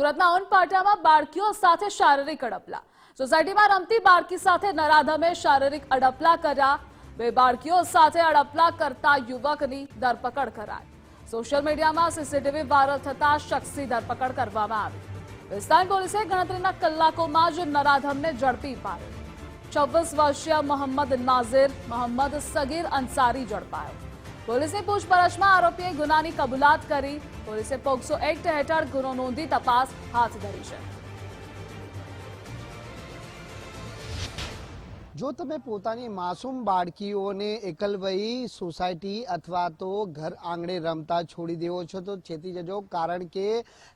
સુરતના ઉનપાટિયામાં બાળકીઓ સાથે શારીરિક અડપલા। સોસાયટીમાં રમતી બાળકી સાથે નરાધમે શારીરિક અડપલા કર્યા। બે બાળકીઓ સાથે અડપલા કરતા યુવકની ધરપકડ કરાઈ। સોશિયલ મીડિયામાં સીસીટીવી વાયરલ થતા શખ્સની ધરપકડ કરવામાં આવી। વિસ્તાર પોલીસે ગણતરીના કલાકોમાં જ નરાધમને ઝડપી પાડ્યો। 26 વર્ષીય મોહમ્મદ નાઝિર મોહમ્મદ સગીર અંસારી ઝડપાયો। પોલીસની પૂછપરછમાં આરોપીએ ગુનાની કબૂલાત કરી। પોલીસે પોક્સો એક્ટ હેઠળ ગુનો નોંધી તપાસ હાથ ધરી છે। જો તમે પોતાની માસૂમ બાળકીઓને એકલવયી સોસાયટી અથવા તો ઘર આંગણે રમતા છોડી દેવો છો તો ચેતી જજો, કારણ કે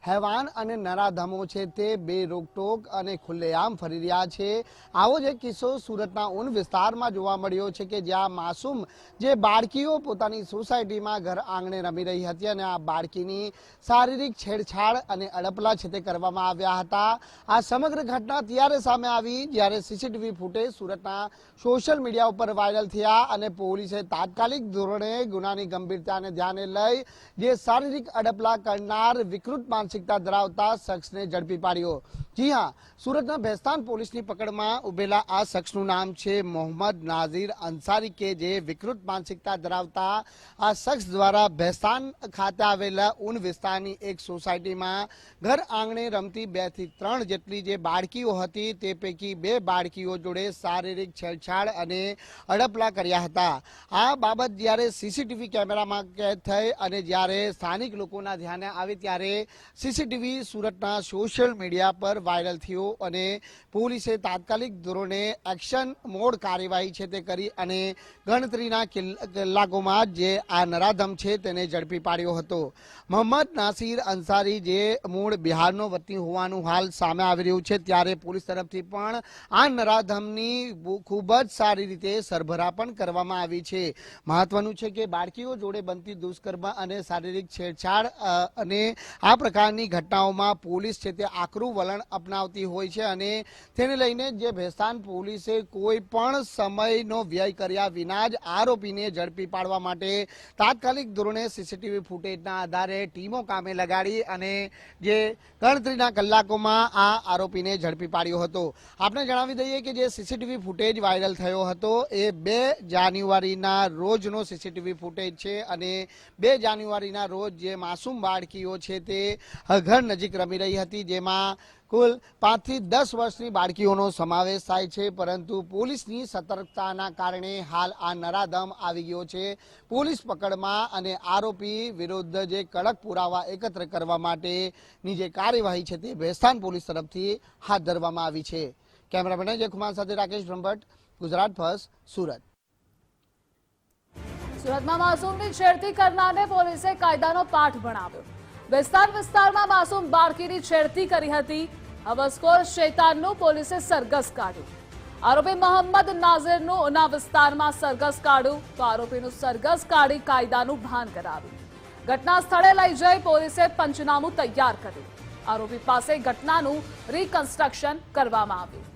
હેવાન અને નરાધમો છે તે બે રોકટોક અને ખુલ્લેઆમ ફરી રહ્યા છે। આવો જ એક કિસ્સો સુરતના ઉન વિસ્તારમાં જોવા મળ્યો છે કે જ્યાં માસૂમ જે બાળકીઓ પોતાની સોસાયટીમાં ઘર આંગણે રમી રહી હતી અને આ બાળકીની શારીરિક છેડછાડ અને અડપલા છે તે કરવામાં આવ્યા હતા। આ સમગ્ર ઘટના ત્યારે સામે આવી જ્યારે સીસીટીવી ફૂટેજ સુરતના સોશિયલ મીડિયા ઉપર વાયરલ થયા અને પોલીસે તાત્કાલિક ધોરણે ગુનાની ગંભીરતાને ધ્યાને લઈ જે શારીરિક અડપલા કરનાર વિકૃત માનસિકતા ધરાવતા શખ્સને ઝડપી પાડ્યો। જી હા, સુરતના ભેસ્તાન પોલીસની પકડમાં ઉભેલા આ શખ્સનું નામ છે મોહમ્મદ નાઝિર અંસારી કે જે વિકૃત માનસિકતા ધરાવતા આ શખ્સ દ્વારા ભેસ્તાન ખાતે આવેલા ઉન વિસ્તારની એક સોસાયટીમાં ઘર આંગણે રમતી 2 થી 3 જેટલી જે બાળકીઓ હતી તે પૈકી 2 બાળકીઓ જોડે શારીરિક છેડછાડ અને અડપલા કર્યા હતા। આ બાબત જ્યારે સીસીટીવી કેમેરામાં કેદ થઈ અને જ્યારે સ્થાનિક લોકોના ધ્યાને આવી ત્યારે સીસીટીવી સુરતના સોશિયલ મીડિયા પર વાયરલ થયો અને પોલીસે તાત્કાલિક ધોરણે એક્શન મોડ કાર્યવાહી છે તે કરી અને ગણતરીના કલાકોમાં જે આ નરાધમ છે તેને ઝડપી પાડ્યો હતો। મોહમ્મદ નાસિર અંસારી જે મૂળ બિહારનો વતની હોવાનું હાલ સામે આવી રહ્યું છે, ત્યારે પોલીસ તરફથી પણ આ નરાધમની ખૂબ જ સારી રીતે સરભરા પણ કરવામાં આવી છે। મહત્વનું છે કે બાળકીઓ જોડે બનતી દુષ્કર્મ અને શારીરિક છેડછાડ અને આ પ્રકારની ઘટનાઓમાં પોલીસ છે તે આકરું વલણ અપનાવતી હોય છે અને તેને લઈને જે ભેસ્તાન પોલીસે કોઈ પણ સમયનો વ્યય કર્યા વિના જ આરોપીને ઝડપી પાડવા માટે તાત્કાલિક ધોરણે સીસીટીવી ફૂટેજના આધારે ટીમો કામે લગાડી અને જે ગણતરીના કલાકોમાં આ આરોપીને ઝડપી પાડ્યો હતો। આપણે જણાવી દઈએ કે જે સીસીટીવી ફૂટેજ વાયરલ થયો હતો એ 2 જાન્યુઆરીના રોજનો સીસીટીવી ફૂટેજ છે અને 2 જાન્યુઆરીના રોજ જે માસૂમ બાળકીઓ છે તે ઘર નજીક રમી રહી હતી, જેમાં કુલ 5 થી 10 વર્ષની બાળકીઓનો સમાવેશ થાય છે, પરંતુ પોલીસની સતર્કતાના કારણે હાલ આ નરાધમ આવી ગયો છે પોલીસ પકડમાં અને આરોપી વિરુદ્ધ જે કડક પુરાવા એકત્ર કરવા માટેની જે કાર્યવાહી છે તે ભેસ્તાન પોલીસ તરફથી હાથ ધરવામાં આવી છે। કેમેરામેન અજય કુમાર સાથે રાકેશ બ્રહ્મભટ્ટ, ગુજરાત ફર્સ્ટ, સુરત। સુરતમાં માસૂમની છેડતી કરનારને પોલીસે કાયદાનો પાઠ ભણાવ્યો। વિસ્તારમાં માસૂમ બાળકીની છેડતી કરી હતી। હવસખોર શૈતાનનું પોલીસે સરઘસ કાઢ્યું। આરોપી મોહમ્મદ નાઝિરનું ઉના વિસ્તારમાં સરઘસ કાઢ્યું તો આરોપીનું સરઘસ કાઢી કાયદાનું ભાન કરાવ્યું। ઘટના સ્થળે લઈ જઈ પોલીસે પંચનામું તૈયાર કર્યું। આરોપી પાસે ઘટનાનું રિકન્સ્ટ્રક્શન કરવામાં આવ્યું।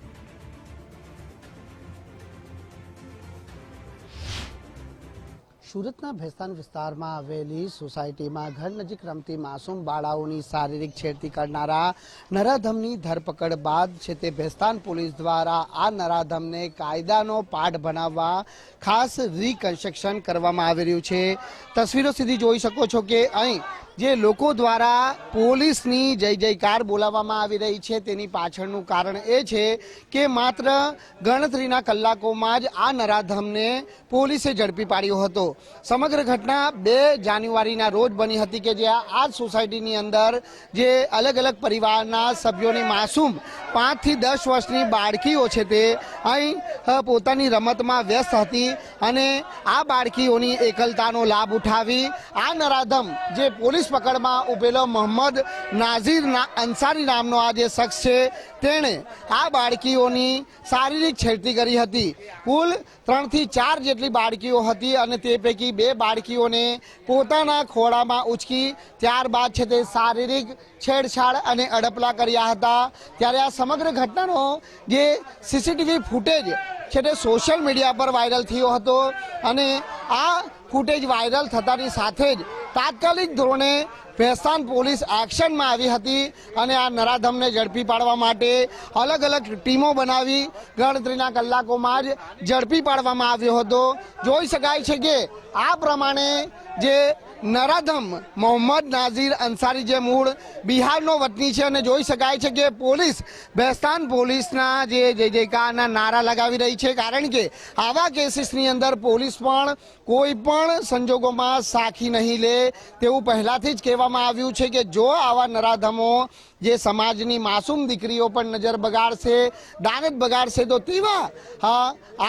સુરતના ભેસ્તાન વિસ્તારમાં આવેલી સોસાયટીમાં ઘર નજીક રમતી માસૂમ બાળાઓની શારીરિક છેડતી કરનારા નરાધમની ધરપકડ બાદ છે તે ભેસ્તાન પોલીસ દ્વારા આ નરાધમને કાયદાનો પાઠ ભણાવવા ખાસ રિકન્સ્ટ્રક્શન કરવામાં આવી રહ્યું છે। તસવીરો સીધી જોઈ શકો છો કે અહીં જે લોકો દ્વારા પોલીસની જય જયકાર બોલાવવામાં આવી રહી છે તેની પાછળનું કારણ એ છે કે માત્ર ગણતરીના કલાકોમાં જ આ નરાધમને પોલીસે ઝડપી પાડ્યો હતો। સમગ્ર ઘટના 2 જાન્યુઆરીના રોજ બની હતી કે જ્યાં આ સોસાયટીની અંદર જે અલગ અલગ પરિવારના સભ્યોની માસૂમ 5 થી 10 વર્ષની બાળકીઓ છે તે અહીં પોતાની રમતમાં વ્યસ્ત હતી અને આ બાળકીઓની એકલતાનો લાભ ઉઠાવી આ નરાધમ જે પોલીસ પકડમાં ઉભેલો મોહમ્મદ નાઝિર અંસારી નામનો આ જે શખ્સ છે તેણે આ બાળકીઓની શારીરિક છેડતી કરી હતી। કુલ 3 થી 4 જેટલી બાળકીઓ હતી અને તે પૈકી 2 બાળકીઓને પોતાના ખોળામાં ઉચકી ત્યારબાદ છે તે શારીરિક છેડછાડ અને અડપલા કર્યા હતા। ત્યારે આ સમગ્ર ઘટનાનો જે સીસીટીવી ફૂટેજ છે તે સોશિયલ મીડિયા પર વાયરલ થયો હતો અને આ ફૂટેજ વાયરલ થતાની સાથે જ તાત્કાલિક ધોરણે ભેસ્તાન પોલીસ એક્શનમાં આવી હતી અને આ નરાધમને ઝડપી પાડવા માટે અલગ અલગ ટીમો બનાવી ગણતરીના કલાકોમાં જ ઝડપી પાડવામાં આવ્યો હતો. જોઈ શકાય છે કે આ પ્રમાણે જે નરાધમ મોહમ્મદ નાઝીર અંસારી જે મૂળ બિહારનો વતની છે અને જોઈ શકાય છે કે પોલીસ ભેસ્તાન પોલીસના જે જય જયકારના નારા લગાવી રહી છે, કારણ કે આવા કેસીસની અંદર પોલીસ પણ કોઈ પણ સંજોગોમાં સાખી નહીં લે તેવું પહેલાથી જ કહેવામાં આવ્યું છે કે જો આવા નરાધમો જે સમાજની માસૂમ દીકરીઓ પર નજર બગાડશે, દાનત બગાડશે તો તેવા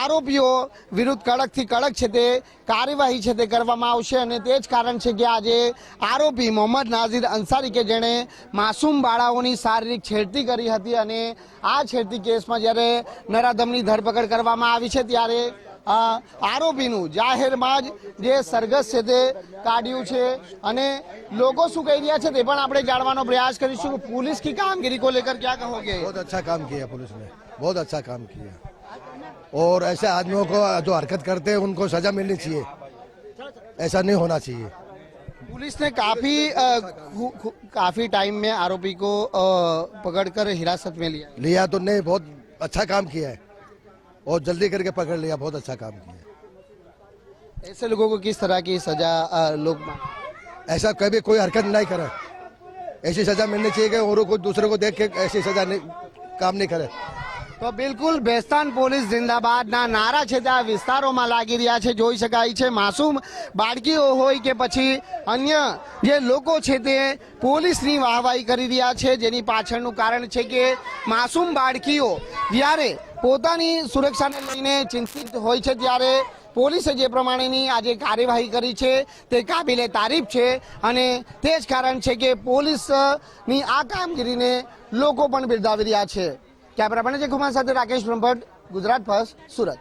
આરોપીઓ વિરુદ્ધ કડકથી કડક છે તે કાર્યવાહી છે તે કરવામાં આવશે. અને તે જ કારણ છે કે આજે આરોપી મોહમ્મદ નાઝીર અંસારી કે જેણે માસૂમ બાળાઓની શારીરિક છેડતી કરી હતી અને આ છેડતી કેસમાં જ્યારે નરાધમની ધરપકડ કરવામાં આવી છે ત્યારે આરોપીનું જાહેરમાં જ જે સરઘસ છે તે કાઢ્યું છે અને લોકો શું કહી રહ્યા છે તે પણ આપણે જાણવાનો પ્રયાસ કરીશું. पुलिस की कामगिरी को लेकर क्या कहोगे? बहुत अच्छा काम किया पुलिस ने, बहुत अच्छा काम किया और ऐसे आदमियों को जो हरकत करते हैं उनको सजा मिलनी चाहिए, ऐसा नहीं होना चाहिए. पुलिस ने काफी टाइम में आरोपी को पकड़कर हिरासत में लिया तो नहीं, बहुत अच्छा काम किया है और जल्दी करके पकड़ लिया, बहुत अच्छा काम किया. ऐसे लोगों को किस तरह की सजा लोग ऐसा कभी कोई हरकत नहीं करे, ऐसी सजा मिलनी चाहिए कि औरों को दूसरे को देख के ऐसी सजा नहीं, काम नहीं करे. તો બિલકુલ ભેસ્તાન પોલીસ જિંદાબાદના નારા છે તે આ વિસ્તારોમાં લાગી રહ્યા છે. જોઈ શકાય છે માસૂમ બાળકીઓ હોય કે પછી અન્ય જે લોકો છે તે પોલીસની વાહવાહી કરી રહ્યા છે, જેની પાછળનું કારણ છે કે માસૂમ બાળકીઓ જ્યારે પોતાની સુરક્ષાને લઈને ચિંતિત હોય છે ત્યારે પોલીસે જે પ્રમાણેની આજે કાર્યવાહી કરી છે તે કાબિલે તારીફ છે અને તે જ કારણ છે કે પોલીસની આ કામગીરીને લોકો પણ બિરદાવી રહ્યા છે. કેમેરામેન અજય કુમાર સાથે રાકેશ બ્રહ્મભટ્ટ, ગુજરાત ફર્સ્ટ, સુરત.